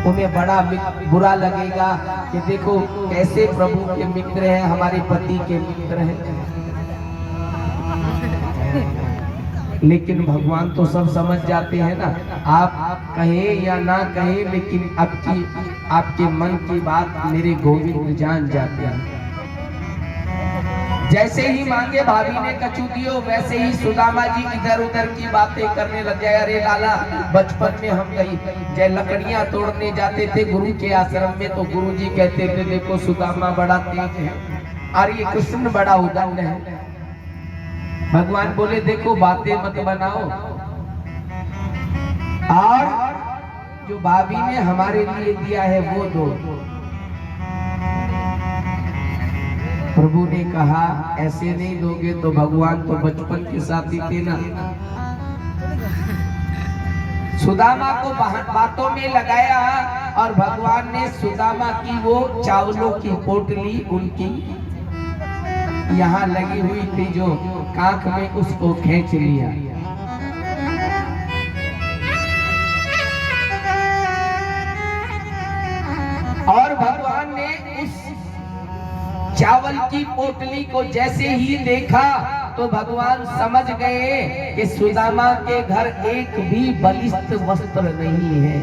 उन्हें बड़ा बुरा लगेगा कि देखो कैसे प्रभु के मित्र हैं, हमारे पति के मित्र हैं। लेकिन भगवान तो सब समझ जाते हैं ना, आप कहे या ना कहे, लेकिन आपके मन की बात मेरे गोविंद जान जाते हैं। जैसे ही मांगे भाभी ने कछु दियो, वैसे ही सुदामा जी इधर उधर की बातें करने लग गए। अरे लाला, बचपन में हम गई जय लकड़ियां तोड़ने जाते थे गुरु के आश्रम में, तो गुरु जी कहते थे देखो सुदामा बड़ा तेज है और ये कृष्ण बड़ा उदंड है। भगवान बोले देखो बातें मत बनाओ, और जो भाभी ने हमारे लिए दिया है वो दो। प्रभु ने कहा ऐसे नहीं दोगे तो भगवान तो बचपन के साथी थे ना। सुदामा को बातों में लगाया और भगवान ने सुदामा की वो चावलों की पोटली उनकी यहाँ लगी हुई थी जो कांख में, उसको खींच लिया। और भगवान ने उस चावल की पोटली को जैसे ही देखा तो भगवान समझ गए कि सुदामा के घर एक भी बलिष्ठ वस्त्र नहीं है।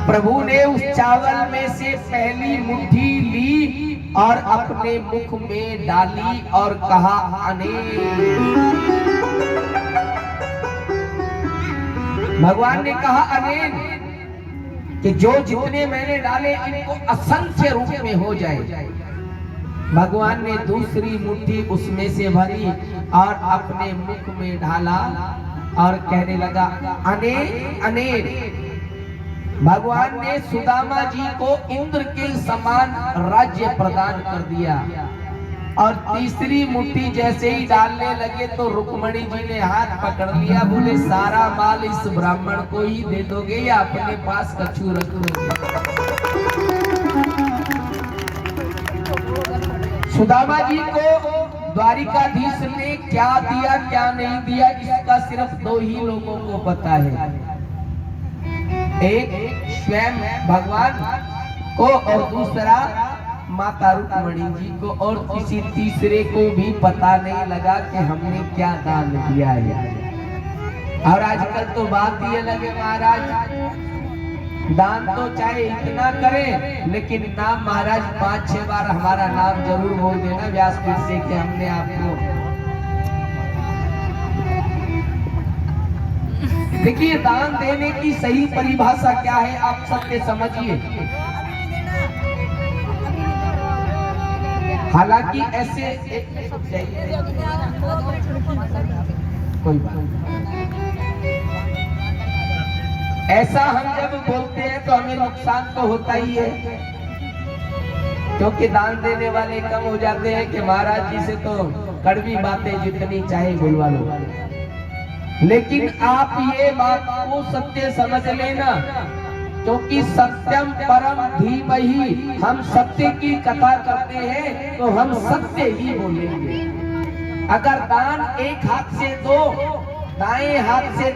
प्रभु ने उस चावल में से पहली मुट्ठी ली और अपने मुख में डाली और कहा अनेक। भगवान ने कहा अनेक कि जो जितने मैंने डाले इनको असंख्य रूप में हो जाए। भगवान ने दूसरी मुट्ठी उसमें से भरी और अपने मुख में ढाला और कहने लगा अनेक अनेक। भगवान ने सुदामा जी को इंद्र के समान राज्य प्रदान कर दिया। और तीसरी मुट्ठी जैसे ही डालने लगे तो रुक्मणी जी ने हाथ पकड़ लिया, बोले सारा माल इस ब्राह्मण को ही दे दोगे या अपने पास कछु रख लोगे। सुदामा जी को द्वारिकाधीश ने क्या दिया क्या नहीं दिया इसका सिर्फ दो ही लोगों को पता है, एक स्वयं भगवान को और दूसरा माता रुक्मणी जी को, और किसी तीसरे को भी पता नहीं लगा कि हमने क्या दान दिया है। और आजकल तो बात ये लगे महाराज दान तो चाहे इतना करें लेकिन नाम महाराज 5-6 बार हमारा नाम जरूर बोल देना व्यासपीठ से कि हमने आपको। देखिए दान देने की सही परिभाषा क्या है आप सबके समझिए। हालांकि ऐसे कोई बात ऐसा हम जब बोलते हैं तो हमें नुकसान तो होता ही है, क्योंकि दान देने वाले कम हो जाते हैं कि महाराज जी से तो कड़वी बातें जितनी चाहे बुलवा लो। लेकिन आप ये बात को सत्य समझ लेना, क्योंकि सत्यम परम धीमहि, हम सत्य की कथा करते हैं तो हम सत्य ही बोलेंगे। अगर दान एक हाथ से दो, दाएं हाथ से